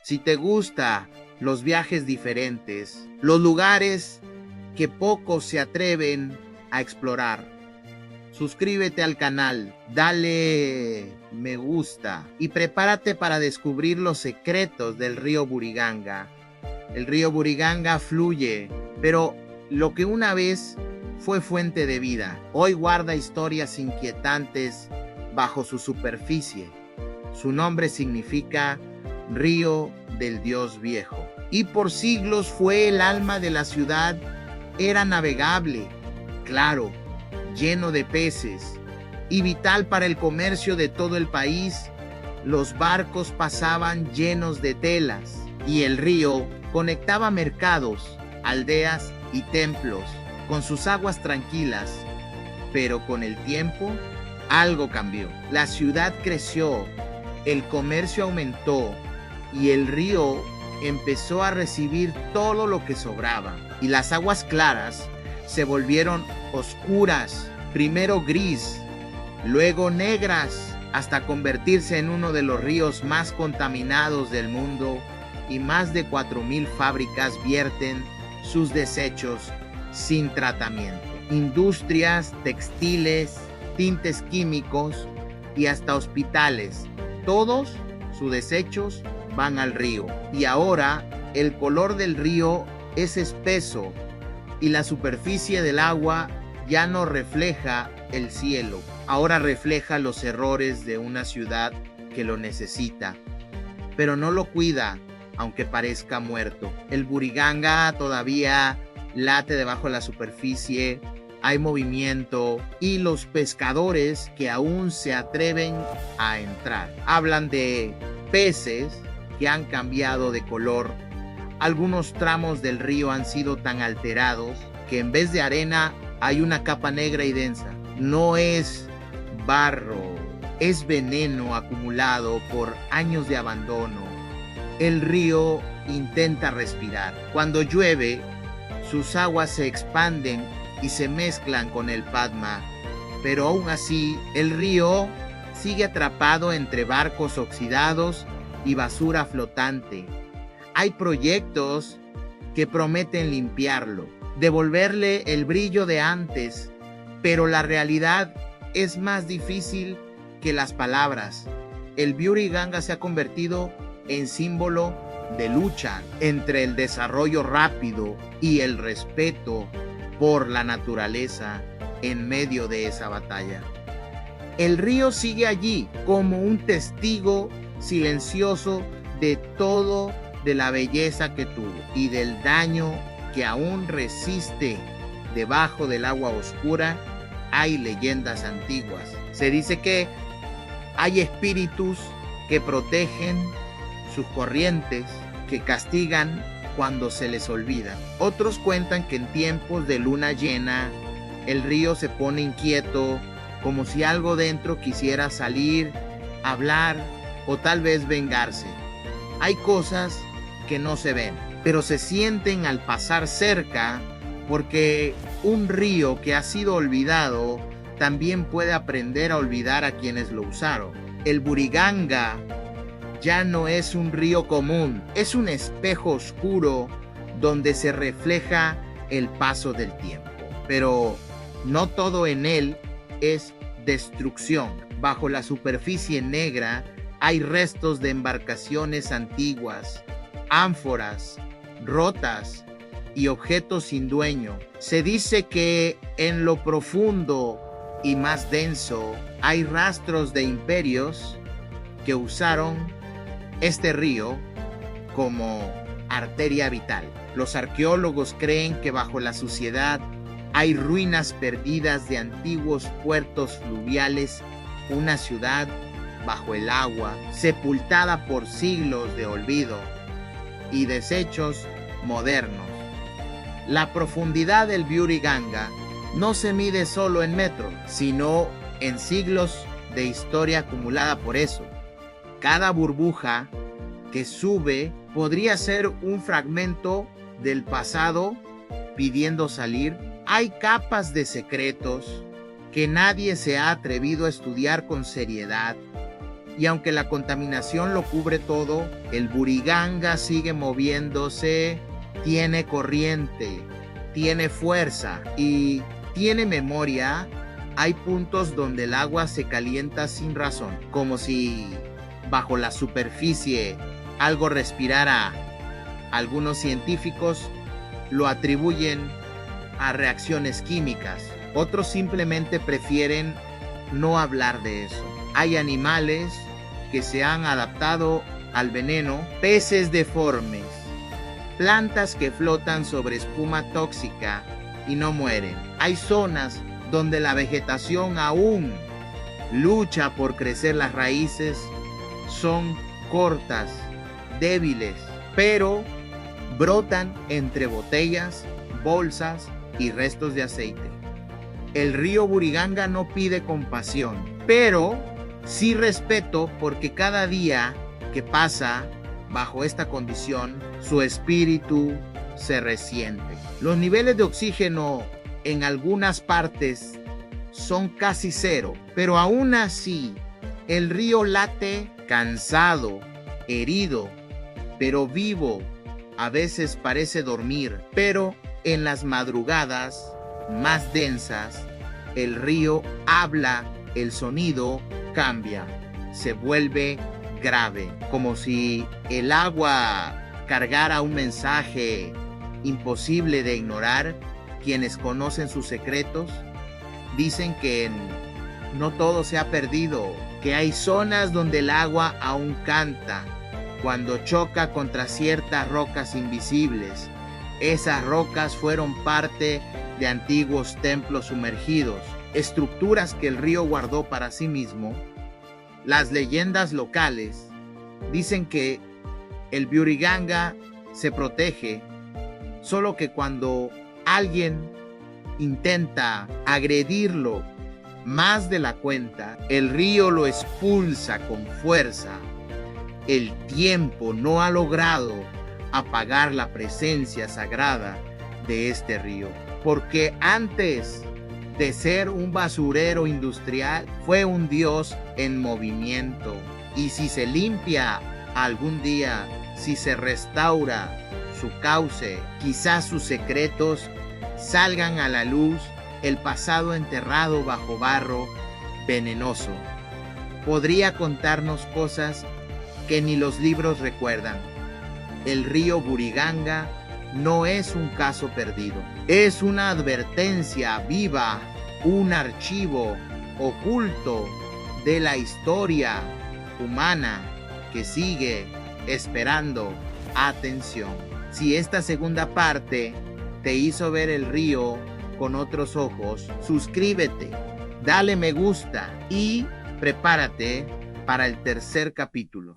Si te gusta los viajes diferentes, los lugares que pocos se atreven a explorar, suscríbete al canal, dale me gusta y prepárate para descubrir los secretos del río Buriganga. El río Buriganga fluye, pero lo que una vez fue fuente de vida, hoy guarda historias inquietantes bajo su superficie. Su nombre significa Río del Dios Viejo. Y por siglos fue el alma de la ciudad. Era navegable, claro, lleno de peces y vital para el comercio de todo el país. Los barcos pasaban llenos de telas y el río conectaba mercados, aldeas y templos con sus aguas tranquilas. Pero con el tiempo, algo cambió. La ciudad creció, el comercio aumentó y el río empezó a recibir todo lo que sobraba. Y las aguas claras se volvieron oscuras, primero gris, luego negras, hasta convertirse en uno de los ríos más contaminados del mundo, y más de 4,000 fábricas vierten sus desechos sin tratamiento. Industrias, textiles, tintes químicos y hasta hospitales, todos sus desechos van al río. Y ahora el color del río es espeso y la superficie del agua ya no refleja el cielo, ahora refleja los errores de una ciudad que lo necesita, pero no lo cuida, aunque parezca muerto. El Buriganga todavía late debajo de la superficie, hay movimiento y los pescadores que aún se atreven a entrar. Hablan de peces que han cambiado de color. Algunos tramos del río han sido tan alterados que en vez de arena hay una capa negra y densa. No es barro, es veneno acumulado por años de abandono. El río intenta respirar. Cuando llueve, sus aguas se expanden y se mezclan con el Padma, pero aún así el río sigue atrapado entre barcos oxidados y basura flotante. Hay proyectos que prometen limpiarlo, devolverle el brillo de antes, pero la realidad es más difícil que las palabras. El Buriganga se ha convertido en símbolo de lucha entre el desarrollo rápido y el respeto por la naturaleza en medio de esa batalla. El río sigue allí como un testigo silencioso de todo, de la belleza que tuvo y del daño que aún resiste. Debajo del agua oscura hay leyendas antiguas. Se dice que hay espíritus que protegen sus corrientes, que castigan cuando se les olvida. Otros cuentan que en tiempos de luna llena el río se pone inquieto, como si algo dentro quisiera salir, hablar o tal vez vengarse. Hay cosas que no se ven, pero se sienten al pasar cerca, porque un río que ha sido olvidado también puede aprender a olvidar a quienes lo usaron. El Buriganga ya no es un río común, es un espejo oscuro donde se refleja el paso del tiempo. Pero no todo en él es destrucción. Bajo la superficie negra hay restos de embarcaciones antiguas, ánforas rotas y objetos sin dueño. Se dice que en lo profundo y más denso hay rastros de imperios que usaron este río como arteria vital. Los arqueólogos creen que bajo la suciedad hay ruinas perdidas de antiguos puertos fluviales, una ciudad bajo el agua, sepultada por siglos de olvido y desechos modernos. La profundidad del Buriganga no se mide solo en metros, sino en siglos de historia acumulada por eso. Cada burbuja que sube podría ser un fragmento del pasado pidiendo salir. Hay capas de secretos que nadie se ha atrevido a estudiar con seriedad, Y aunque la contaminación lo cubre todo, el Buriganga sigue moviéndose, tiene corriente, tiene fuerza y tiene memoria. Hay puntos donde el agua se calienta sin razón, como si bajo la superficie algo respirara. Algunos científicos lo atribuyen a reacciones químicas, otros simplemente prefieren no hablar de eso. Hay animales que se han adaptado al veneno, peces deformes, plantas que flotan sobre espuma tóxica y no mueren. Hay zonas donde la vegetación aún lucha por crecer, las raíces son cortas, débiles, pero brotan entre botellas, bolsas y restos de aceite. El río Buriganga no pide compasión, pero sí respeto, porque cada día que pasa bajo esta condición, su espíritu se resiente. Los niveles de oxígeno en algunas partes son casi cero, pero aún así el río late cansado, herido, pero vivo. A veces parece dormir, pero en las madrugadas más densas, el río habla, el sonido cambia, se vuelve grave, como si el agua cargara un mensaje imposible de ignorar. Quienes conocen sus secretos dicen que no todo se ha perdido, que hay zonas donde el agua aún canta cuando choca contra ciertas rocas invisibles. Esas rocas fueron parte de antiguos templos sumergidos, estructuras que el río guardó para sí mismo. Las leyendas locales dicen que el Buriganga se protege, solo que cuando alguien intenta agredirlo más de la cuenta, el río lo expulsa con fuerza. El tiempo no ha logrado apagar la presencia sagrada de este río, porque antes de ser un basurero industrial, fue un dios en movimiento. Y si se limpia algún día, si se restaura su cauce, quizás sus secretos salgan a la luz, el pasado enterrado bajo barro venenoso. Podría contarnos cosas que ni los libros recuerdan. El río Buriganga no es un caso perdido, es una advertencia viva, un archivo oculto de la historia humana que sigue esperando atención. Si esta segunda parte te hizo ver el río con otros ojos, suscríbete, dale me gusta y prepárate para el tercer capítulo.